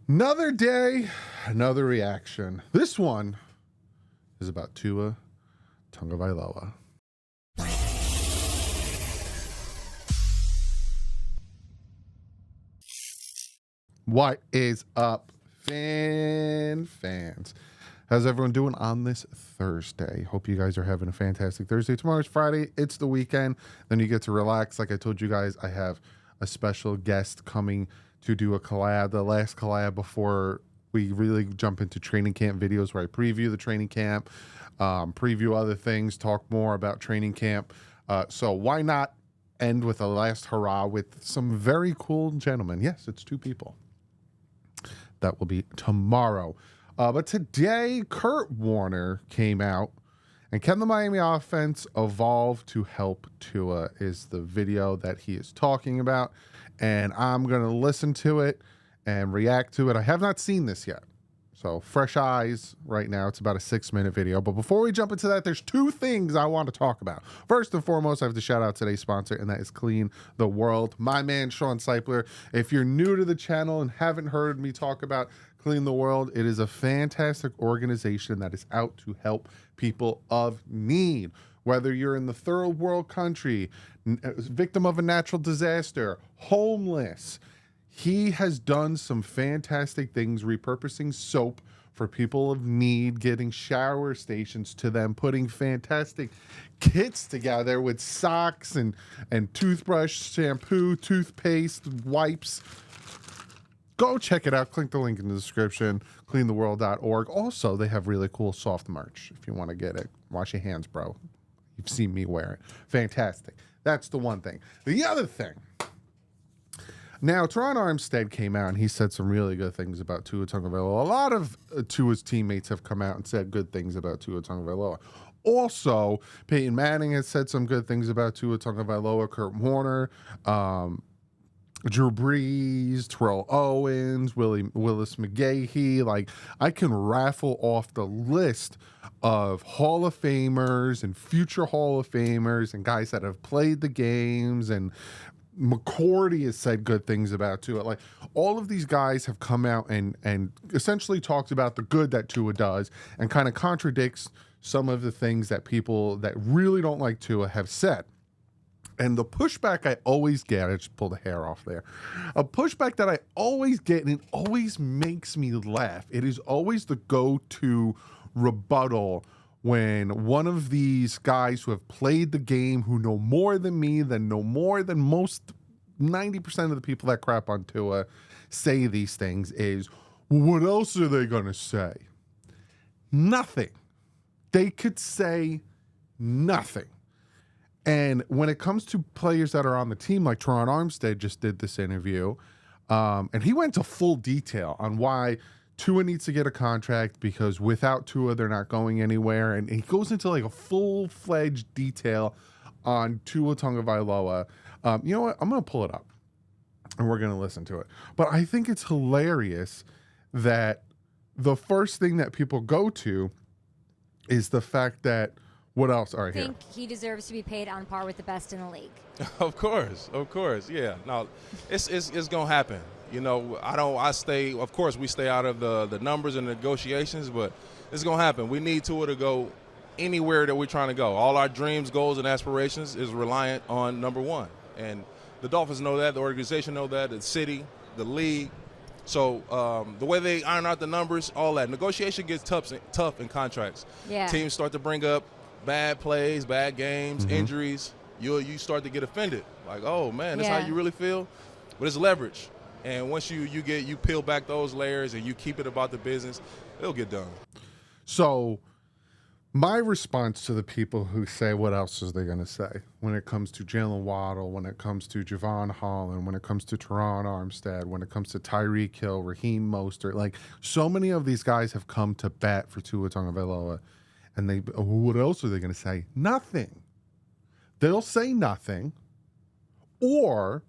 Another day, another reaction. This one is about Tua Tagovailoa. What is up, fans? How's everyone doing on this Thursday? Hope you guys are having a fantastic Thursday. Tomorrow's Friday. It's the weekend. Then you get to relax. Like I told you guys, I have a special guest coming to do a collab, the last collab before we really jump into training camp videos where I preview the training camp, preview other things, talk more about training camp. So why not end with a last hurrah with some very cool gentlemen? Yes, it's two people. That will be tomorrow. But today, Kurt Warner came out and can the Miami offense evolve to help Tua is the video that he is talking about. And I'm going to listen to it and react to it. I have not seen this yet. So fresh eyes right now. It's about a 6-minute video. But before we jump into that, there's two things I want to talk about. First and foremost, I have to shout out today's sponsor, and that is Clean the World. My man, Sean Seipler. If you're new to the channel and haven't heard me talk about Clean the World, it is a fantastic organization that is out to help people of need. Whether you're in the third world country, victim of a natural disaster, homeless, he has done some fantastic things, repurposing soap for people of need, getting shower stations to them, putting fantastic kits together with socks and toothbrush, shampoo, toothpaste, wipes. Go check it out. Click the link in the description, cleantheworld.org. Also, they have really cool soft merch if you want to get it. Wash your hands, bro. You've seen me wear it. Fantastic. That's the one thing. The other thing. Now, Teron Armstead came out and he said some really good things about Tua Tagovailoa. A lot of Tua's teammates have come out and said good things about Tua Tagovailoa. Also, Peyton Manning has said some good things about Tua Tagovailoa, Kurt Warner, Drew Brees, Terrell Owens, Willis McGahee. Like, I can raffle off the list of Hall of Famers and future Hall of Famers and guys that have played the games, and McCourty has said good things about Tua. Like, all of these guys have come out and essentially talked about the good that Tua does and kind of contradicts some of the things that people that really don't like Tua have said. And the pushback I always get, I just pulled the hair off there. A pushback that I always get, and it always makes me laugh. It is always the go-to rebuttal when one of these guys who have played the game, who know more than me, than know more than most 90% of the people that crap on Tua say these things is, what else are they going to say? Nothing. They could say nothing. And when it comes to players that are on the team, like Teron Armstead just did this interview, and he went to full detail on why Tua needs to get a contract, because without Tua, they're not going anywhere. And he goes into like a full-fledged detail on Tua Tagovailoa. You know what? I'm going to pull it up, and we're going to listen to it. But I think it's hilarious that the first thing that people go to is the fact that, what else? All right, here. I think he deserves to be paid on par with the best in the league. Of course, yeah. No, it's gonna happen. You know, of course, we stay out of the numbers and negotiations, but it's gonna happen. We need Tua to go anywhere that we're trying to go. All our dreams, goals, and aspirations is reliant on number one. And the Dolphins know that, the organization know that, the city, the league. So the way they iron out the numbers, all that. Negotiation gets tough in contracts. Yeah. Teams start to bring up bad plays, bad games, injuries. You start to get offended. Like, oh, man, that's how you really feel? But it's leverage. And once you peel back those layers and you keep it about the business, it'll get done. So my response to the people who say, what else is they going to say when it comes to Jalen Waddle, when it comes to Javon Holland, when it comes to Teron Armstead, when it comes to Tyreek Hill, Raheem Mostert, like, so many of these guys have come to bat for Tua Tagovailoa. And what else are they going to say? Nothing. They'll say nothing. Or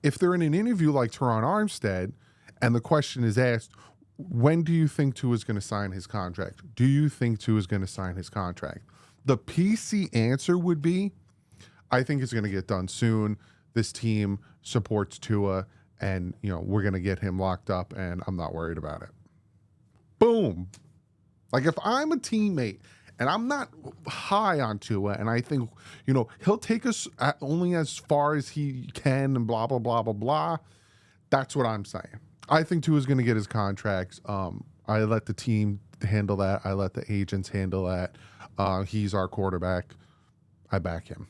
if they're in an interview like Teron Armstead and the question is asked, when do you think Tua is going to sign his contract? Do you think Tua is going to sign his contract? The PC answer would be, I think it's going to get done soon. This team supports Tua, and we're gonna get him locked up, and I'm not worried about it. Boom. Like if I'm a teammate and I'm not high on Tua, and I think he'll take us only as far as he can, and blah blah blah blah blah. That's what I'm saying. I think Tua's gonna get his contracts. I let the team handle that. I let the agents handle that. He's our quarterback. I back him.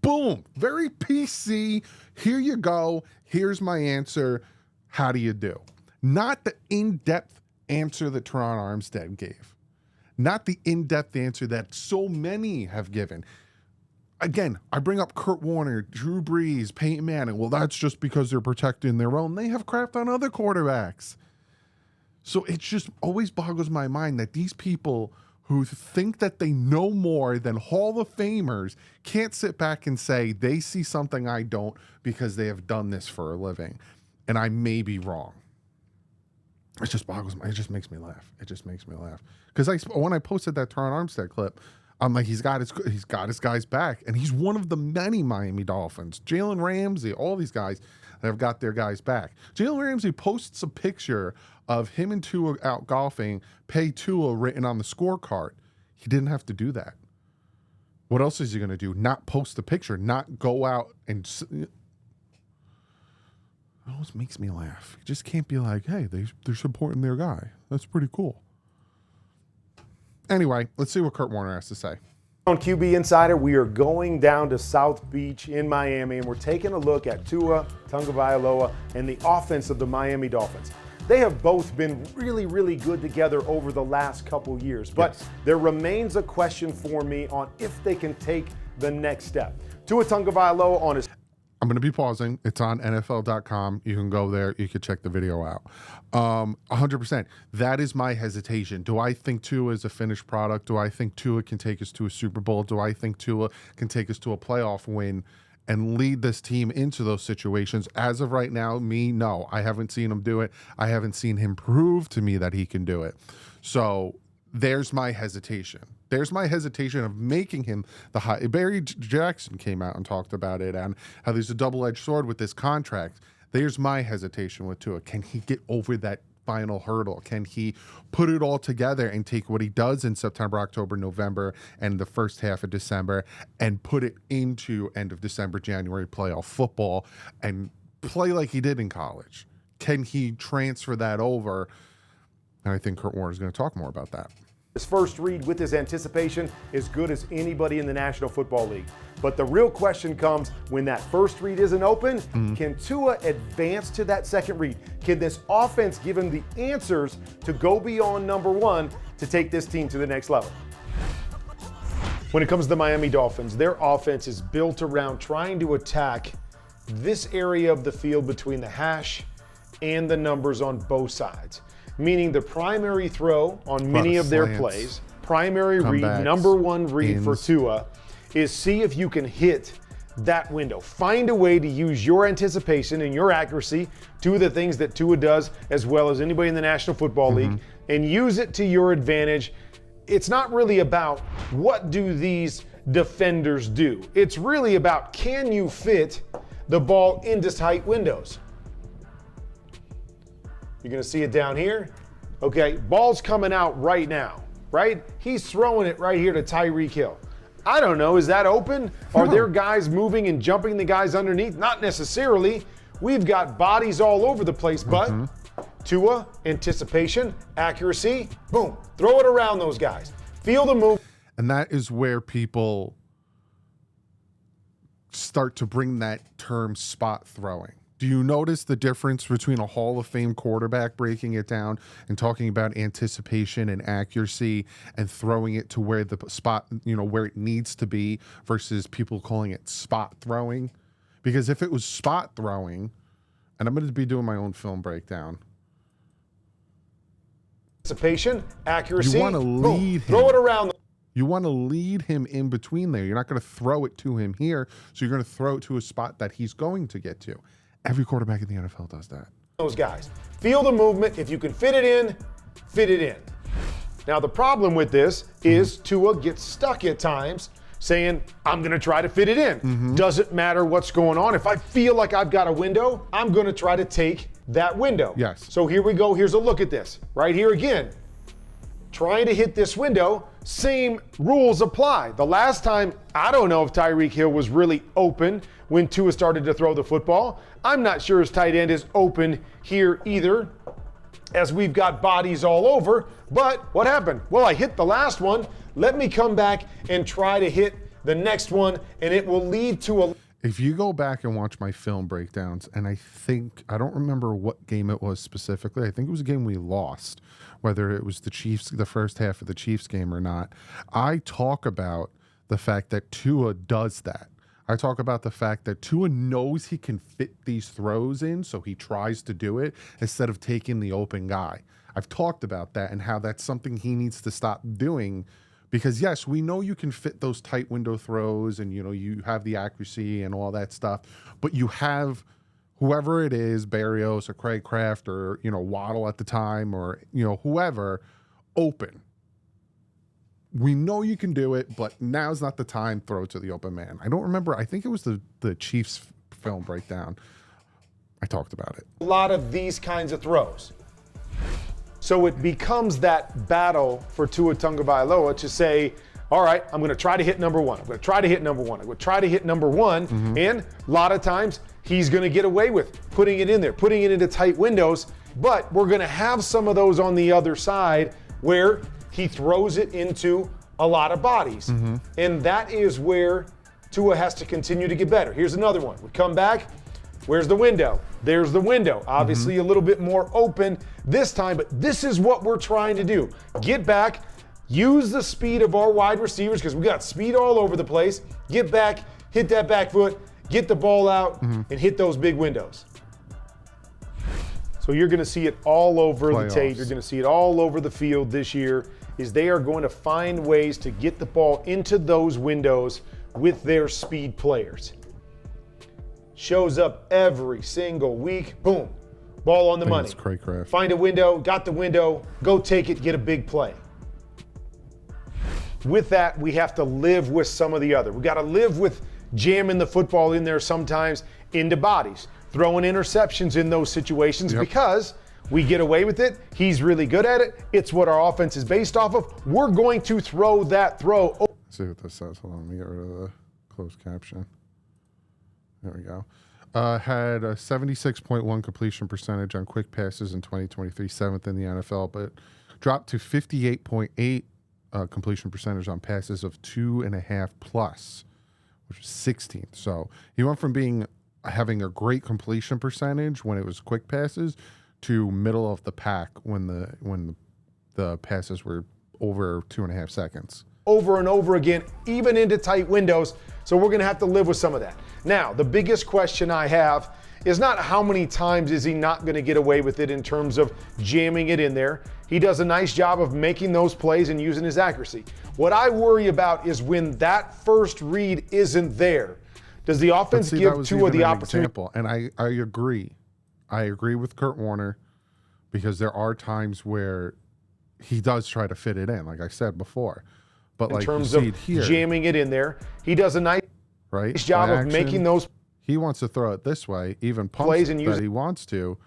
Boom. Very PC. Here you go. Here's my answer. How do you do? Not the in-depth answer that Teron Armstead gave. Not the in-depth answer that so many have given. Again, I bring up Kurt Warner, Drew Brees, Peyton Manning. Well, that's just because they're protecting their own. They have crapped on other quarterbacks. So it just always boggles my mind that these people who think that they know more than Hall of Famers can't sit back and say they see something I don't because they have done this for a living. And I may be wrong. It just boggles me. It just makes me laugh. It just makes me laugh. Because when I posted that Teron Armstead clip, I'm like, he's got his guys back, and he's one of the many Miami Dolphins. Jalen Ramsey, all these guys that have got their guys back. Jalen Ramsey posts a picture of him and Tua out golfing, pay Tua written on the scorecard. He didn't have to do that. What else is he going to do? Not post a picture, not go out and... It always makes me laugh. You just can't be like, hey, they're supporting their guy. That's pretty cool. Anyway, let's see what Kurt Warner has to say. On QB Insider, we are going down to South Beach in Miami, and we're taking a look at Tua Tagovailoa and the offense of the Miami Dolphins. They have both been really, really good together over the last couple years, but yes, there remains a question for me on if they can take the next step. Tua Tagovailoa on his... I'm going to be pausing. It's on NFL.com. You can go there. You can check the video out. 100%. That is my hesitation. Do I think Tua is a finished product? Do I think Tua can take us to a Super Bowl? Do I think Tua can take us to a playoff win and lead this team into those situations? As of right now, no. I haven't seen him do it. I haven't seen him prove to me that he can do it. So there's my hesitation. There's my hesitation of making him the high. Barry Jackson came out and talked about it and how there's a double-edged sword with this contract. There's my hesitation with Tua. Can he get over that final hurdle? Can he put it all together and take what he does in September, October, November, and the first half of December and put it into end of December, January playoff football and play like he did in college? Can he transfer that over? And I think Kurt Warner is going to talk more about that. His first read with his anticipation as good as anybody in the National Football League. But the real question comes when that first read isn't open, can Tua advance to that second read? Can this offense give him the answers to go beyond number one to take this team to the next level? When it comes to the Miami Dolphins, their offense is built around trying to attack this area of the field between the hash and the numbers on both sides. Meaning the primary throw on many of their plays, primary read, number one read for Tua, is see if you can hit that window. Find a way to use your anticipation and your accuracy, two of the things that Tua does as well as anybody in the National Football League, and use it to your advantage. It's not really about what do these defenders do. It's really about can you fit the ball into tight windows. You're going to see it down here. Okay, ball's coming out right now, right? He's throwing it right here to Tyreek Hill. I don't know, is that open? Are there guys moving and jumping the guys underneath? Not necessarily. We've got bodies all over the place, but Tua, anticipation, accuracy, boom, throw it around those guys. Feel the move. And that is where people start to bring that term spot throwing. Do you notice the difference between a Hall of Fame quarterback breaking it down and talking about anticipation and accuracy and throwing it to where the spot, where it needs to be versus people calling it spot throwing? Because if it was spot throwing, and I'm going to be doing my own film breakdown. Anticipation, accuracy, you want to lead him. Throw it around. You want to lead him in between there. You're not going to throw it to him here, so you're going to throw it to a spot that he's going to get to. Every quarterback in the NFL does that. Those guys. Feel the movement. If you can fit it in, fit it in. Now, the problem with this is Tua gets stuck at times saying, I'm going to try to fit it in. Doesn't matter what's going on. If I feel like I've got a window, I'm going to try to take that window. Yes. So here we go. Here's a look at this. Right here again. Trying to hit this window, same rules apply. The last time, I don't know if Tyreek Hill was really open when Tua started to throw the football. I'm not sure his tight end is open here either, as we've got bodies all over. But what happened? Well, I hit the last one. Let me come back and try to hit the next one, and it will lead to a... If you go back and watch my film breakdowns, and I don't remember what game it was specifically. I think it was a game we lost, whether it was the Chiefs, the first half of the Chiefs game or not. I talk about the fact that Tua does that. I talk about the fact that Tua knows he can fit these throws in, so he tries to do it instead of taking the open guy. I've talked about that and how that's something he needs to stop doing. Because, yes, we know you can fit those tight window throws and, you have the accuracy and all that stuff. But you have whoever it is, Barrios or Craig Kraft or, Waddle at the time or, whoever, open. We know you can do it, but now's not the time. Throw it to the open man. I don't remember. I think it was the Chiefs film breakdown. I talked about it. A lot of these kinds of throws. So it becomes that battle for Tua Tagovailoa to say, all right, I'm going to try to hit number one. I'm going to try to hit number one. I'm going to try to hit number one. And a lot of times he's going to get away with putting it in there, putting it into tight windows. But we're going to have some of those on the other side where he throws it into a lot of bodies. And that is where Tua has to continue to get better. Here's another one. We come back. Where's the window? There's the window. Obviously a little bit more open this time, but this is what we're trying to do. Get back, use the speed of our wide receivers because we got speed all over the place. Get back, hit that back foot, get the ball out, and hit those big windows. So you're going to see it all over the tape. You're going to see it all over the field this year is they are going to find ways to get the ball into those windows with their speed players. Shows up every single week. Boom. Ball on the money. Find a window, got the window, go take it, get a big play. With that, we have to live with some of the other. We got to live with jamming the football in there sometimes into bodies, throwing interceptions in those situations because we get away with it. He's really good at it. It's what our offense is based off of. We're going to throw that throw. Let's see what this says. Hold on, let me get rid of the closed caption. There we go. Had a 76.1 completion percentage on quick passes in 2023, 7th in the NFL, but dropped to 58.8 completion percentage on passes of 2.5 plus, which is 16th. So he went from having a great completion percentage when it was quick passes to middle of the pack when the passes were over 2.5 seconds. Over and over again, even into tight windows. So we're going to have to live with some of that. Now, the biggest question I have is not how many times is he not going to get away with it in terms of jamming it in there. He does a nice job of making those plays and using his accuracy. What I worry about is when that first read isn't there. Does the offense give Tua the opportunity? Example, and I agree. I agree with Kurt Warner because there are times where he does try to fit it in, like I said before. But in terms of jamming it in there, he does a nice job of making those. He wants to throw it this way, even plays and that he wants to,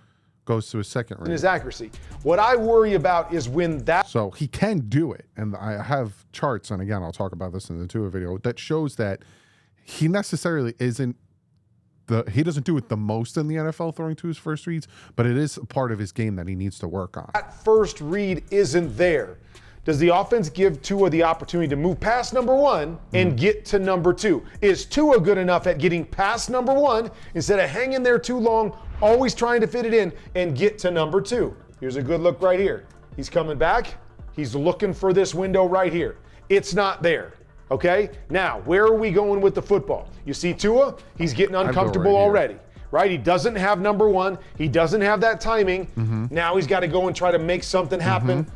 goes to his second read. His accuracy. What I worry about is when that. So he can do it, and I have charts, and again, I'll talk about this in the Tua video that shows that he necessarily isn't. He doesn't do it the most in the NFL throwing to his first reads, but it is a part of his game that he needs to work on. That first read isn't there. Does the offense give Tua the opportunity to move past number one and get to number two? Is Tua good enough at getting past number one instead of hanging there too long, always trying to fit it in and get to number two? Here's a good look right here. He's coming back. He's looking for this window right here. It's not there. Okay? Now, where are we going with the football? You see Tua? He's getting uncomfortable already. Right? He doesn't have number one. He doesn't have that timing. Now he's got to go and try to make something happen.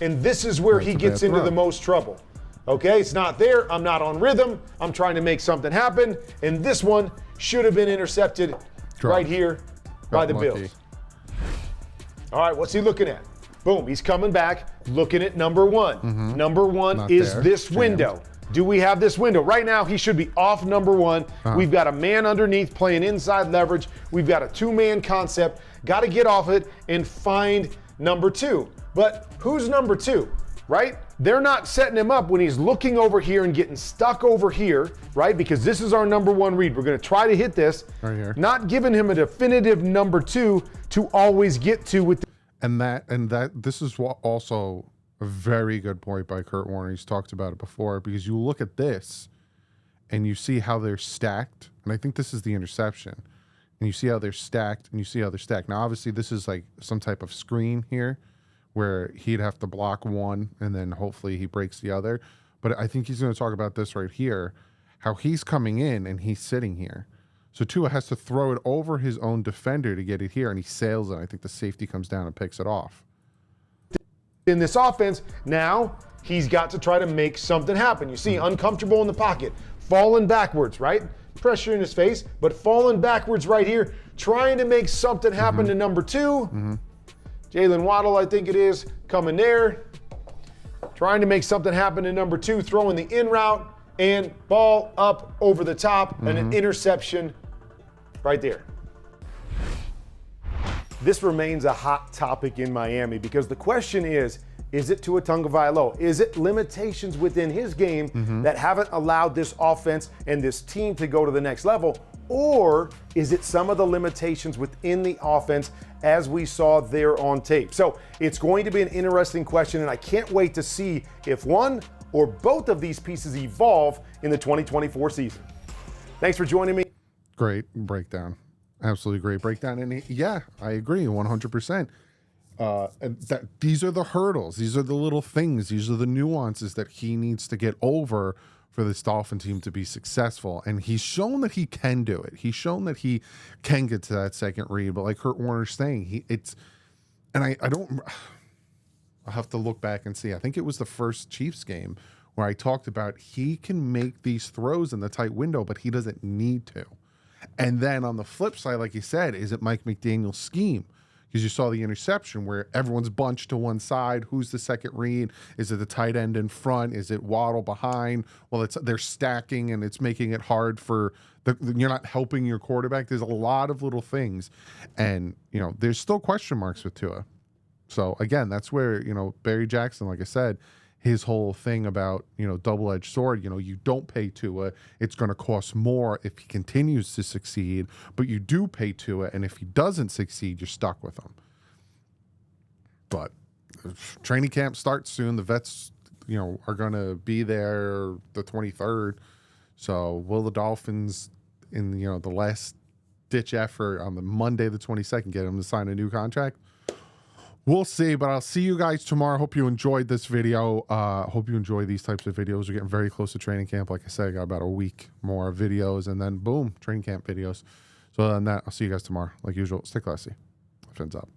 And this is where he gets into the most trouble. Okay, it's not there. I'm not on rhythm. I'm trying to make something happen. And this one should have been intercepted right here by the Bills. All right, what's he looking at? Boom, he's coming back, looking at number one. Number one is this window. Do we have this window? Right now, he should be off number one. We've got a man underneath playing inside leverage. We've got a two-man concept. Got to get off it and find number two. But who's number two, right? They're not setting him up when he's looking over here and getting stuck over here, right? Because this is our number one read. We're going to try to hit this. Right here. Not giving him a definitive number two to always get to with the this is also a very good point by Kurt Warner. He's talked about it before, because you look at this and you see how they're stacked. And I think this is the interception. And you see how they're stacked and you see how they're stacked. Now, obviously, this is like some type of screen here where he'd have to block one and then hopefully he breaks the other. But I think he's going to talk about this right here, how he's coming in and he's sitting here. So Tua has to throw it over his own defender to get it here, and he sails it. I think the safety comes down and picks it off. in this offense. Now he's got to try to make something happen. You see, uncomfortable in the pocket, falling backwards, right? Pressure in his face, but falling backwards right here, trying to make something happen to number two. Jalen Waddle, I think it is, coming there, trying to make something happen to number two, throwing the in route, and ball up over the top, and an interception right there. This remains a hot topic in Miami because the question is it Tua Tagovailoa? Is it limitations within his game that haven't allowed this offense and this team to go to the next level? Or is it some of the limitations within the offense as we saw there on tape? So it's going to be an interesting question, and I can't wait to see if one or both of these pieces evolve in the 2024 season. Thanks for joining me. Great breakdown. Absolutely great breakdown. And yeah, I agree 100%. These are the hurdles. These are the little things. These are the nuances that he needs to get over for this Dolphin team to be successful. And he's shown that he can do it. He's shown that he can get to that second read. But like Kurt Warner's saying, I'll have to look back and see. I think it was the first Chiefs game where I talked about he can make these throws in the tight window, but he doesn't need to. And then on the flip side, like you said, is it Mike McDaniel's scheme? Because you saw the interception where everyone's bunched to one side. Who's the second read? Is it the tight end in front? Is it Waddle behind? Well, they're stacking and it's making it hard for you're not helping your quarterback. There's a lot of little things, and there's still question marks with Tua. So again, that's where Barry Jackson, like I said, his whole thing about, double-edged sword, you don't pay Tua. It's going to cost more if he continues to succeed, but you do pay Tua, and if he doesn't succeed, you're stuck with him. But training camp starts soon. The vets, are going to be there the 23rd. So will the Dolphins, in, the last-ditch effort on the Monday the 22nd, get him to sign a new contract? We'll see, but I'll see you guys tomorrow. Hope you enjoyed this video. Hope you enjoy these types of videos. We're getting very close to training camp. Like I said, I got about a week more videos, and then boom, training camp videos. So other than that, I'll see you guys tomorrow. Like usual, stay classy. Fins up.